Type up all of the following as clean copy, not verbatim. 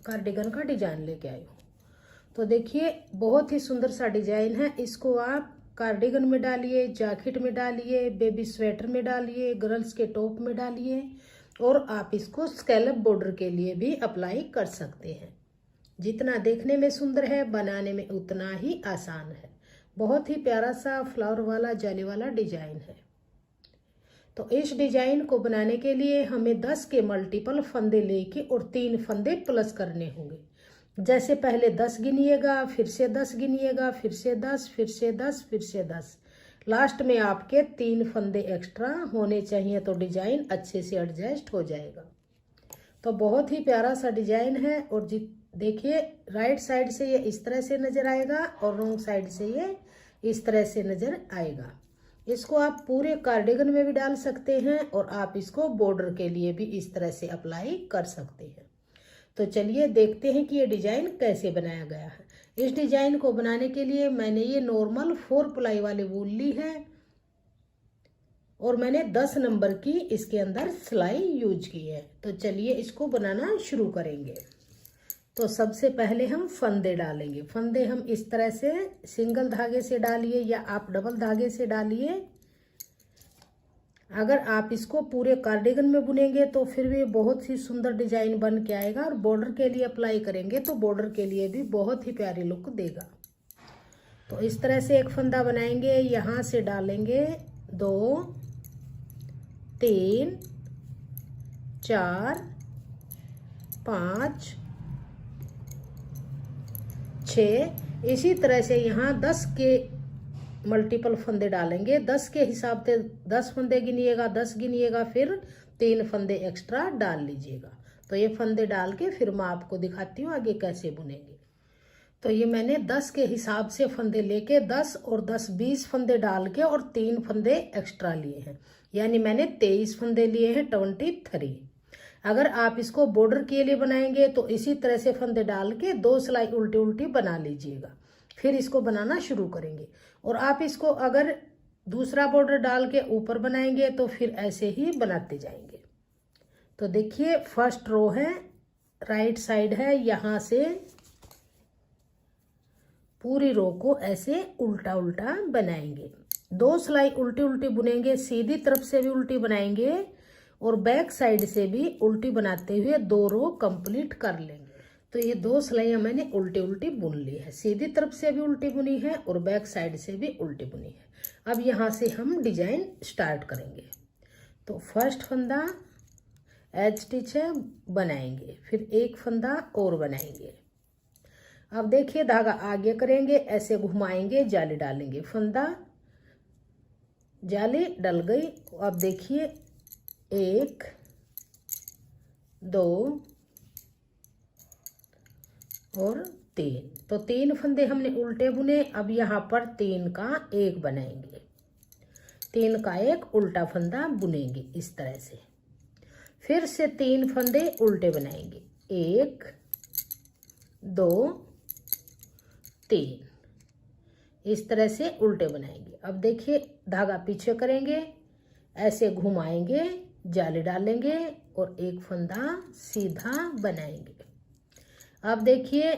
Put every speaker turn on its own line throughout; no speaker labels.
Cardigan का design लेके आई हूँ। तो देखिए बहुत ही सुंदर सा डिजाइन है। इसको आप कार्डिगन में डालिए, जैकेट में डालिए, बेबी स्वेटर में डालिए, गर्ल्स के टॉप में डालिए, और आप इसको स्कैलप बॉर्डर के लिए भी अप्लाई कर सकते हैं। जितना देखने में सुंदर है, बनाने में उतना ही आसान है। बहुत ही प्यारा सा फ्लावर वाला जाली वाला डिजाइन है। तो इस डिजाइन को बनाने के लिए हमें 10 के मल्टीपल फंदे लेके और 3 फंदे प्लस करने होंगे। जैसे पहले 10 गिनिएगा, फिर से 10 गिनिएगा, फिर से 10, फिर से 10, फिर से 10। लास्ट में आपके 3 फंदे एक्स्ट्रा होने चाहिए, तो डिजाइन अच्छे से एडजस्ट हो जाएगा। तो बहुत ही प्यारा सा डिजाइन है। और देखिए राइट साइड से ये इस तरह से नजर आएगा और रॉन्ग साइड से ये इस तरह से नजर आएगा। इसको आप पूरे कार्डिगन में भी डाल सकते हैं और आप इसको बॉर्डर के लिए भी इस तरह से अप्लाई कर सकते हैं। तो चलिए देखते हैं कि ये डिजाइन कैसे बनाया गया है। इस डिजाइन को बनाने के लिए मैंने ये नॉर्मल 4 प्लाई वाली वूल ली है और मैंने 10 नंबर की इसके अंदर सिलाई यूज की है। तो चलिए इसको बनाना शुरू करेंगे। तो सबसे पहले हम फंदे डालेंगे। फंदे हम इस तरह से सिंगल धागे से डालिए या आप डबल धागे से डालिए। अगर आप इसको पूरे कार्डिगन में बुनेंगे तो फिर भी बहुत ही सुंदर डिजाइन बन के आएगा, और बॉर्डर के लिए अप्लाई करेंगे तो बॉर्डर के लिए भी बहुत ही प्यारी लुक देगा। तो इस तरह से एक फंदा बनाएंगे। यहाँ से डालेंगे 2, 3, 4, 5, 6। इसी तरह से यहाँ 10 के मल्टीपल फंदे डालेंगे। 10 के हिसाब से 10 फंदे गिनिएगा, 10 गिनिएगा, फिर 3 फंदे एक्स्ट्रा डाल लीजिएगा। तो ये फंदे डाल के फिर मैं आपको दिखाती हूँ आगे कैसे बुनेंगे। तो ये मैंने 10 के हिसाब से फंदे लेके 10 और 10 20 फंदे डाल के और 3 फंदे एक्स्ट्रा लिए हैं, यानी मैंने 23 फंदे लिए हैं, 23। अगर आप इसको बॉर्डर के लिए बनाएंगे तो इसी तरह से फंदे डाल के 2 सिलाई उल्टी उल्टी बना लीजिएगा, फिर इसको बनाना शुरू करेंगे। और आप इसको अगर दूसरा बॉर्डर डाल के ऊपर बनाएंगे तो फिर ऐसे ही बनाते जाएंगे। तो देखिए फर्स्ट रो है, राइट साइड है, यहाँ से पूरी रो को ऐसे उल्टा उल्टा बनाएंगे। 2 सिलाई उल्टी उल्टी बुनेंगे, सीधी तरफ से भी उल्टी बनाएंगे और बैक साइड से भी उल्टी बनाते हुए 2 रो कंप्लीट कर लेंगे। तो ये 2 सिलाइयाँ मैंने उल्टी उल्टी बुन ली है, सीधी तरफ से भी उल्टी बुनी है और बैक साइड से भी उल्टी बुनी है। अब यहाँ से हम डिजाइन स्टार्ट करेंगे। तो फर्स्ट फंदा एज स्टिच है, बनाएंगे, फिर एक फंदा और बनाएंगे। अब देखिए धागा आगे करेंगे, ऐसे घुमाएंगे, जाली डालेंगे, फंदा जाली डल गई। अब देखिए 1, 2 और 3। तो 3 फंदे हमने उल्टे बुने। अब यहाँ पर 3 का 1 बनाएंगे, 3 का 1 उल्टा फंदा बुनेंगे इस तरह से। फिर से 3 फंदे उल्टे बनाएंगे, 1, 2, 3, इस तरह से उल्टे बनाएंगे। अब देखिए धागा पीछे करेंगे, ऐसे घुमाएंगे, जाली डालेंगे और एक फंदा सीधा बनाएंगे। अब देखिए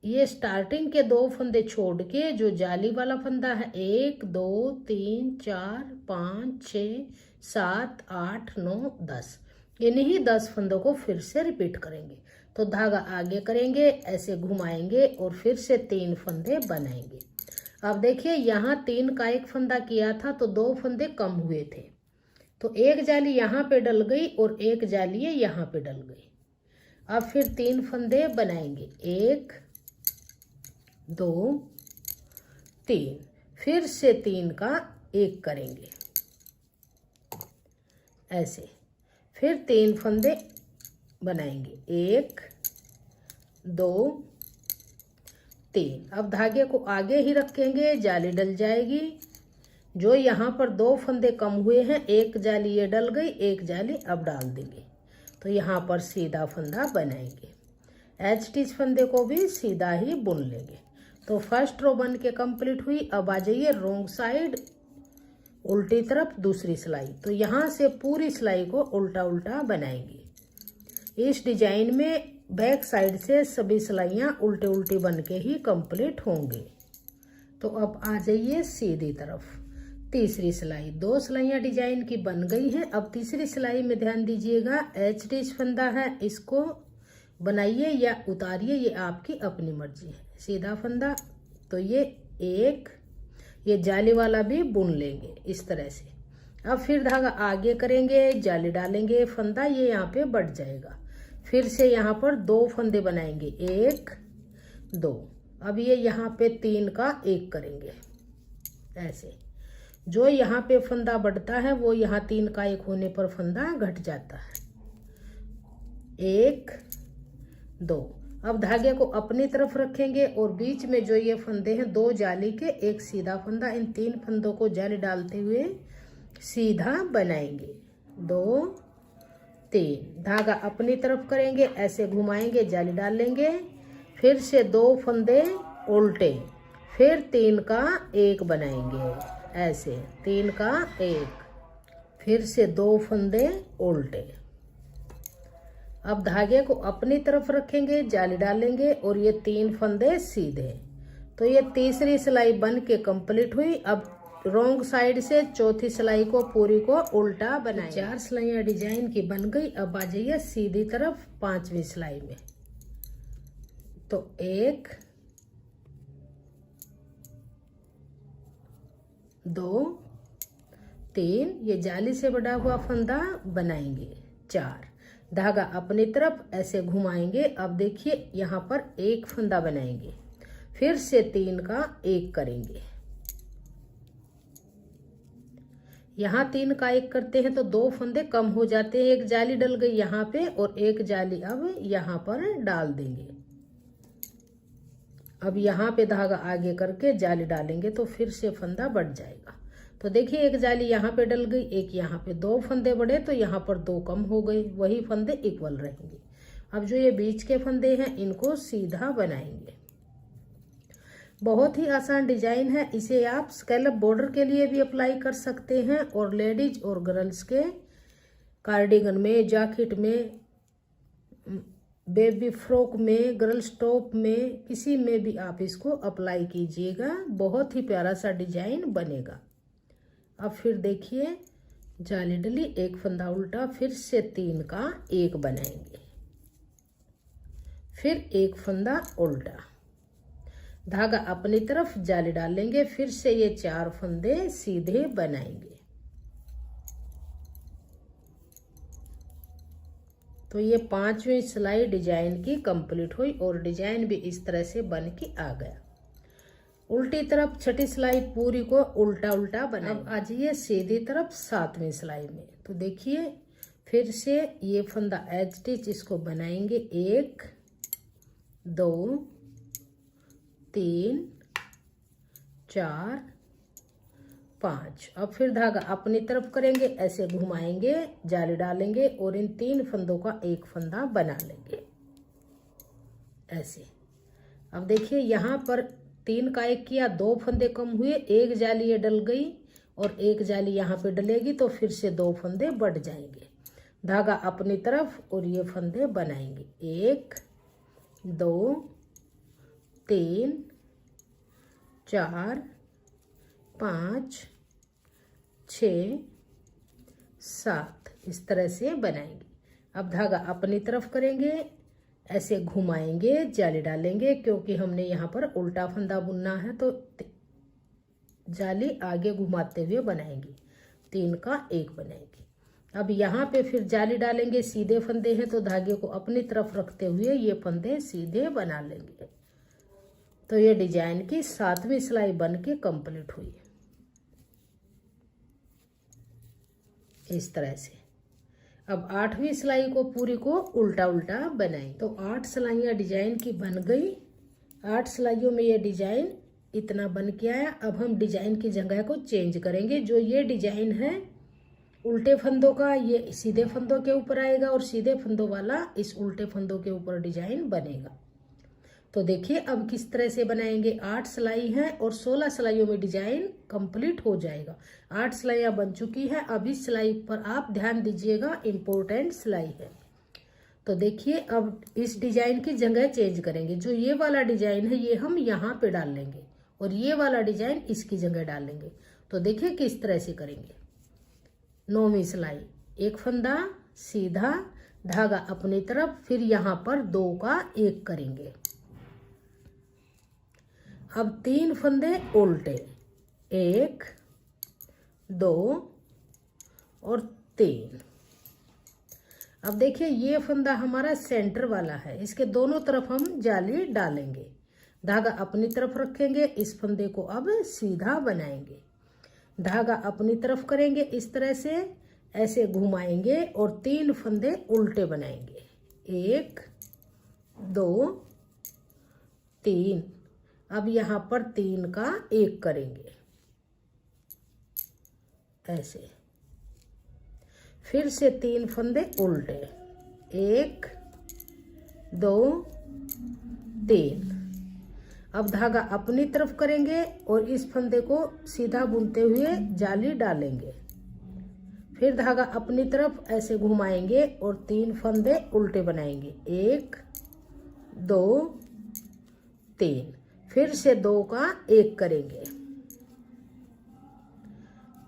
ये स्टार्टिंग के 2 फंदे छोड़ के जो जाली वाला फंदा है, 1, 2, 3, 4, 5, 6, 7, 8, 9, 10, इन्हीं 10 फंदों को फिर से रिपीट करेंगे। तो धागा आगे करेंगे, ऐसे घुमाएंगे और फिर से 3 फंदे बनाएंगे। अब देखिए यहाँ 3 का 1 फंदा किया था तो 2 फंदे कम हुए थे, तो एक जाली यहाँ पे डल गई और एक जाली यहाँ पे डल गई। अब फिर 3 फंदे बनाएंगे, 1, 2, 3, फिर से 3 का 1 करेंगे ऐसे, फिर 3 फंदे बनाएंगे, 1, 2, 3। अब धागे को आगे ही रखेंगे, जाली डल जाएगी। जो यहाँ पर 2 फंदे कम हुए हैं, एक जाली ये डल गई, एक जाली अब डाल देंगे, तो यहाँ पर सीधा फंदा बनाएंगे। एज स्टिच फंदे को भी सीधा ही बुन लेंगे। तो फर्स्ट रो बन के कंप्लीट हुई। अब आ जाइए रॉन्ग साइड, उल्टी तरफ दूसरी सिलाई। तो यहाँ से पूरी सिलाई को उल्टा उल्टा बनाएंगे। इस डिजाइन में बैक साइड से सभी सिलाइयाँ उल्टे उल्टी बन के ही कंप्लीट होंगे। तो अब आ जाइए सीधी तरफ। तीसरी सिलाई, 2 सिलाइयाँ डिजाइन की बन गई हैं। अब तीसरी सिलाई में ध्यान दीजिएगा, एच स्टिच फंदा है, इसको बनाइए या उतारिए, ये आपकी अपनी मर्जी है। सीधा फंदा, तो ये एक, ये जाली वाला भी बुन लेंगे इस तरह से। अब फिर धागा आगे करेंगे, जाली डालेंगे, फंदा ये यहाँ पे बढ़ जाएगा। फिर से यहाँ पर 2 फंदे बनाएंगे, 1 2। अब ये यहाँ पे 3 का 1 करेंगे ऐसे। जो यहाँ पे फंदा बढ़ता है वो यहाँ 3 का 1 होने पर फंदा घट जाता है। 1 2। अब धागे को अपनी तरफ रखेंगे और बीच में जो ये फंदे हैं 2 जाली के, 1 सीधा फंदा, इन 3 फंदों को जाली डालते हुए सीधा बनाएंगे। 2 3, धागा अपनी तरफ करेंगे, ऐसे घुमाएंगे, जाली डालेंगे, फिर से 2 फंदे उल्टे, फिर 3 का 1 बनाएंगे ऐसे, 3 का 1, फिर से 2 फंदे उल्टे। अब धागे को अपनी तरफ रखेंगे, जाली डालेंगे और ये 3 फंदे सीधे। तो ये तीसरी सिलाई बन के कंप्लीट हुई। अब रॉन्ग साइड से चौथी सिलाई को पूरी को उल्टा बनाएं। 4 सिलाइयाँ डिजाइन की बन गई। अब आ जाइए सीधी तरफ 5वीं सिलाई में। तो 1 2 3, ये जाली से बड़ा हुआ फंदा बनाएंगे। 4, धागा अपनी तरफ ऐसे घुमाएंगे। अब देखिए यहाँ पर 1 फंदा बनाएंगे, फिर से 3 का 1 करेंगे। यहाँ 3 का 1 करते हैं तो 2 फंदे कम हो जाते हैं। एक जाली डल गई यहाँ पे और एक जाली अब यहाँ पर डाल देंगे। अब यहाँ पे धागा आगे करके जाली डालेंगे तो फिर से फंदा बढ़ जाएगा। तो देखिए एक जाली यहाँ पे डल गई, एक यहाँ पे, 2 फंदे बढ़े तो यहाँ पर 2 कम हो गए, वही फंदे इक्वल रहेंगे। अब जो ये बीच के फंदे हैं इनको सीधा बनाएंगे। बहुत ही आसान डिजाइन है। इसे आप स्कैलप बॉर्डर के लिए भी अप्लाई कर सकते हैं और लेडीज और गर्ल्स के कार्डिगन में, जैकेट में, बेबी फ्रॉक में, गर्ल्स टॉप में, किसी में भी आप इसको अप्लाई कीजिएगा। बहुत ही प्यारा सा डिजाइन बनेगा। अब फिर देखिए जाली डली, 1 फंदा उल्टा, फिर से 3 का 1 बनाएंगे, फिर 1 फंदा उल्टा, धागा अपनी तरफ, जाली डालेंगे, फिर से ये 4 फंदे सीधे बनाएंगे। तो ये 5वीं सिलाई डिजाइन की कंप्लीट हुई और डिजाइन भी इस तरह से बन के आ गया। उल्टी तरफ छठी सिलाई पूरी को उल्टा उल्टा बना। अब आ जाइए सीधी तरफ 7वीं सिलाई में। तो देखिए फिर से ये फंदा एज स्टिच इसको बनाएंगे। 1 2 3 4 5। अब फिर धागा अपनी तरफ करेंगे, ऐसे घुमाएंगे, जाली डालेंगे और इन 3 फंदों का 1 फंदा बना लेंगे ऐसे। अब देखिए यहाँ पर 3 का 1 किया, 2 फंदे कम हुए, 1 जाली ये डल गई और 1 जाली यहाँ पे डलेगी तो फिर से 2 फंदे बढ़ जाएंगे। धागा अपनी तरफ और ये फंदे बनाएंगे। 1 2 3 4 5 6 7, इस तरह से बनाएंगे। अब धागा अपनी तरफ करेंगे, ऐसे घुमाएंगे, जाली डालेंगे, क्योंकि हमने यहाँ पर उल्टा फंदा बुनना है तो जाली आगे घुमाते हुए बनाएंगे। 3 का 1 बनाएंगे। अब यहाँ पे फिर जाली डालेंगे, सीधे फंदे हैं तो धागे को अपनी तरफ रखते हुए ये फंदे सीधे बना लेंगे। तो ये डिजाइन की 7वीं सिलाई बन के कंप्लीट हुई इस तरह से। अब 8वीं सिलाई को पूरी को उल्टा उल्टा बनाएंगे। तो 8 सिलाइयाँ डिजाइन की बन गई। 8 सिलाइयों में ये डिजाइन इतना बन के आया। अब हम डिजाइन की जगह को चेंज करेंगे। जो ये डिजाइन है उल्टे फंदों का, ये सीधे फंदों के ऊपर आएगा और सीधे फंदों वाला इस उल्टे फंदों के ऊपर डिजाइन बनेगा। तो देखिए अब किस तरह से बनाएंगे। 8 सिलाई है और 16 सिलाइयों में डिजाइन कंप्लीट हो जाएगा। 8 सिलाइयाँ बन चुकी है। अब इस सिलाई पर आप ध्यान दीजिएगा, इम्पोर्टेंट सिलाई है। तो देखिए अब इस डिजाइन की जगह चेंज करेंगे। जो ये वाला डिजाइन है ये हम यहाँ पे डाल लेंगे और ये वाला डिजाइन इसकी जगह डालेंगे। तो देखिए किस तरह से करेंगे। 9वीं सिलाई, एक फंदा सीधा, धागा अपनी तरफ, फिर यहाँ पर 2 का 1 करेंगे। अब 3 फंदे उल्टे, 1 2 और 3। अब देखिए ये फंदा हमारा सेंटर वाला है, इसके दोनों तरफ हम जाली डालेंगे। धागा अपनी तरफ रखेंगे, इस फंदे को अब सीधा बनाएंगे। धागा अपनी तरफ करेंगे इस तरह से, ऐसे घुमाएंगे और 3 फंदे उल्टे बनाएंगे। 1 2 3। अब यहाँ पर 3 का 1 करेंगे ऐसे, फिर से 3 फंदे उल्टे, 1 2 3। अब धागा अपनी तरफ करेंगे और इस फंदे को सीधा बुनते हुए जाली डालेंगे। फिर धागा अपनी तरफ ऐसे घुमाएंगे और 3 फंदे उल्टे बनाएंगे, 1 2 3। फिर से 2 का 1 करेंगे,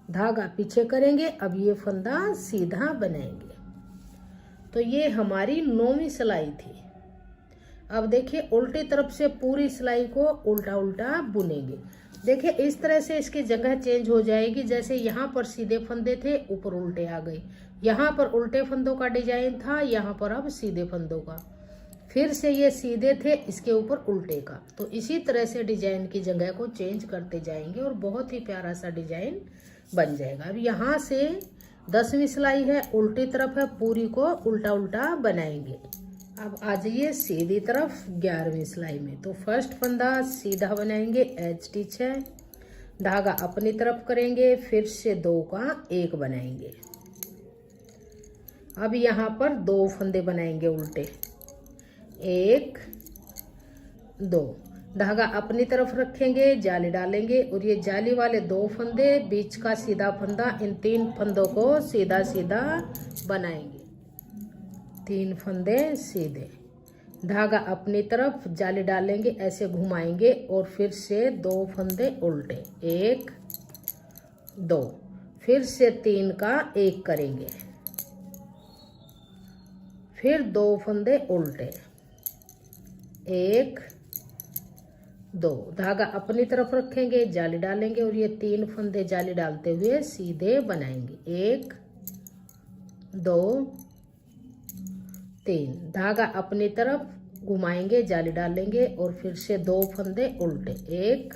धागा पीछे करेंगे। अब ये फंदा सीधा बनाएंगे। तो ये हमारी 9वीं सिलाई थी। अब देखिए उल्टी तरफ से पूरी सिलाई को उल्टा उल्टा बुनेंगे। देखिए इस तरह से इसकी जगह चेंज हो जाएगी। जैसे यहाँ पर सीधे फंदे थे, ऊपर उल्टे आ गए। यहाँ पर उल्टे फंदों का डिजाइन था, यहाँ पर अब सीधे फंदों का। फिर से ये सीधे थे, इसके ऊपर उल्टे का। तो इसी तरह से डिजाइन की जगह को चेंज करते जाएंगे और बहुत ही प्यारा सा डिजाइन बन जाएगा। अब यहाँ से 10वीं सिलाई है, उल्टी तरफ है, पूरी को उल्टा उल्टा बनाएंगे। अब आ जाइए सीधी तरफ 11वीं सिलाई में। तो फर्स्ट फंदा सीधा बनाएंगे, एज स्टिच है, धागा अपनी तरफ करेंगे, फिर से 2 का 1 बनाएंगे। अब यहाँ पर 2 फंदे बनाएंगे उल्टे, 1 2। धागा अपनी तरफ रखेंगे, जाली डालेंगे और ये जाली वाले 2 फंदे, बीच का सीधा फंदा, इन 3 फंदों को सीधा सीधा बनाएंगे। 3 फंदे सीधे, धागा अपनी तरफ, जाली डालेंगे, ऐसे घुमाएंगे और फिर से 2 फंदे उल्टे, 1 2। फिर से 3 का 1 करेंगे, फिर 2 फंदे उल्टे, 1 2। धागा अपनी तरफ रखेंगे, जाली डालेंगे और ये 3 फंदे जाली डालते हुए सीधे बनाएंगे, 1 2 3। धागा अपनी तरफ घुमाएंगे, जाली डालेंगे और फिर से 2 फंदे उल्टे, 1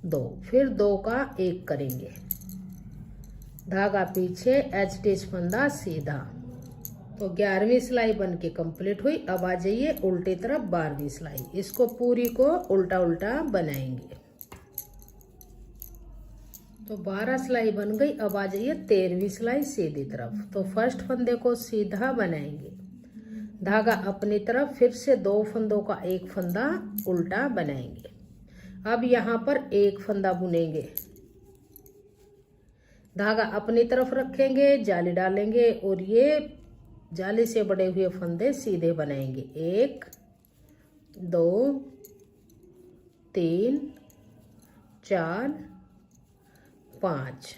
2। फिर 2 का 1 करेंगे, धागा पीछे, एज स्टिच फंदा सीधा। तो 11वीं सिलाई बन के कंप्लीट हुई। अब आ जाइए उल्टी तरफ 12वीं सिलाई। इसको पूरी को उल्टा उल्टा बनाएंगे। तो 12 सिलाई बन गई। अब आ जाइए 13वीं सिलाई सीधी तरफ। तो फर्स्ट फंदे को सीधा बनाएंगे, धागा अपनी तरफ, फिर से 2 फंदों का 1 फंदा उल्टा बनाएंगे। अब यहाँ पर 1 फंदा बुनेंगे, धागा अपनी तरफ रखेंगे, जाली डालेंगे और ये जाली से बड़े हुए फंदे सीधे बनाएंगे, 1 2 3 4 5।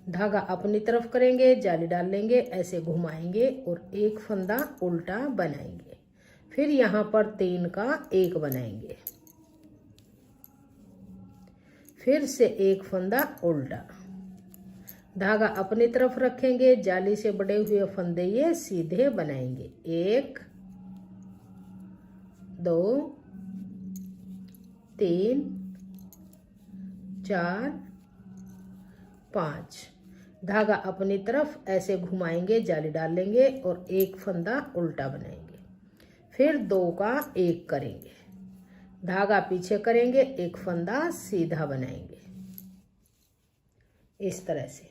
धागा अपनी तरफ करेंगे, जाली डालेंगे, ऐसे घुमाएंगे और 1 फंदा उल्टा बनाएंगे। फिर यहाँ पर 3 का 1 बनाएंगे, फिर से 1 फंदा उल्टा, धागा अपनी तरफ रखेंगे, जाली से बड़े हुए फंदे ये सीधे बनाएंगे, 1 2 3 4 5। धागा अपनी तरफ ऐसे घुमाएंगे, जाली डालेंगे और 1 फंदा उल्टा बनाएंगे। फिर 2 का 1 करेंगे, धागा पीछे करेंगे, 1 फंदा सीधा बनाएंगे। इस तरह से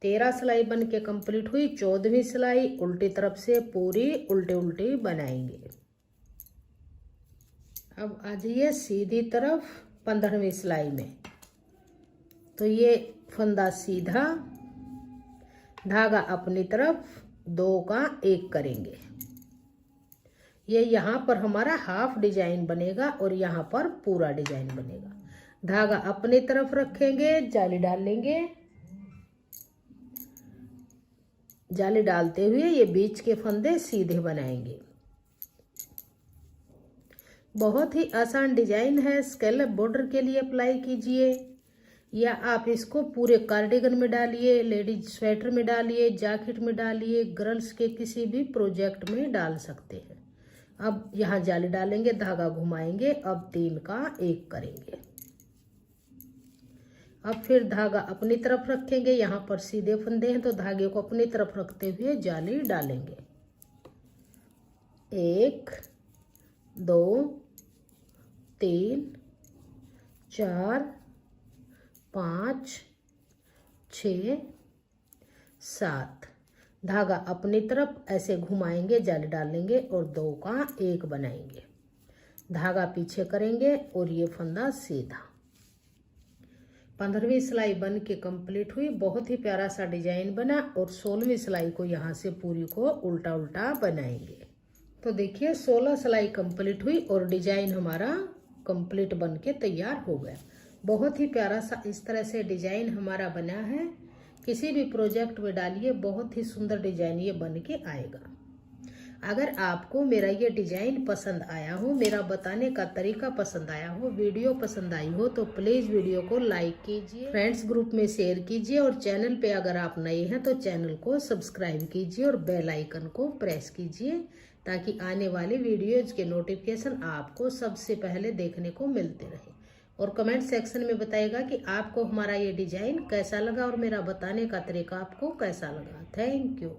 13 सिलाई बन के कंप्लीट हुई। 14वीं सिलाई उल्टी तरफ से पूरी उल्टी उल्टी बनाएंगे। अब आ जाइए सीधी तरफ 15वीं सिलाई में। तो ये फंदा सीधा, धागा अपनी तरफ, 2 का 1 करेंगे। ये यहाँ पर हमारा हाफ डिजाइन बनेगा और यहाँ पर पूरा डिजाइन बनेगा। धागा अपनी तरफ रखेंगे, जाली डाल लेंगे। जाली डालते हुए ये बीच के फंदे सीधे बनाएंगे। बहुत ही आसान डिजाइन है। स्कैलप बॉर्डर के लिए अप्लाई कीजिए, या आप इसको पूरे कार्डिगन में डालिए, लेडीज स्वेटर में डालिए, जैकेट में डालिए, गर्ल्स के किसी भी प्रोजेक्ट में डाल सकते हैं। अब यहाँ जाली डालेंगे, धागा घुमाएंगे, अब 3 का 1 करेंगे। अब फिर धागा अपनी तरफ रखेंगे, यहाँ पर सीधे फंदे हैं तो धागे को अपनी तरफ रखते हुए जाली डालेंगे। 1 2 3 4 5 6 7। धागा अपनी तरफ ऐसे घुमाएंगे, जाली डालेंगे और 2 का 1 बनाएंगे। धागा पीछे करेंगे और ये फंदा सीधा। 15वीं सिलाई बन के कंप्लीट हुई। बहुत ही प्यारा सा डिजाइन बना। और 16वीं सिलाई को यहाँ से पूरी को उल्टा उल्टा बनाएंगे। तो देखिए 16 सिलाई कंप्लीट हुई और डिजाइन हमारा कंप्लीट बन के तैयार हो गया। बहुत ही प्यारा सा इस तरह से डिजाइन हमारा बना है। किसी भी प्रोजेक्ट में डालिए, बहुत ही सुंदर डिजाइन ये बन के आएगा। अगर आपको मेरा ये डिजाइन पसंद आया हो, मेरा बताने का तरीका पसंद आया हो, वीडियो पसंद आई हो, तो प्लीज वीडियो को लाइक कीजिए, फ्रेंड्स ग्रुप में शेयर कीजिए और चैनल पे अगर आप नए हैं तो चैनल को सब्सक्राइब कीजिए और बेल आइकन को प्रेस कीजिए, ताकि आने वाले वीडियोज के नोटिफिकेशन आपको सबसे पहले देखने को मिलते रहे। और कमेंट सेक्शन में बताइएगा कि आपको हमारा ये डिजाइन कैसा लगा और मेरा बताने का तरीका आपको कैसा लगा। Thank you.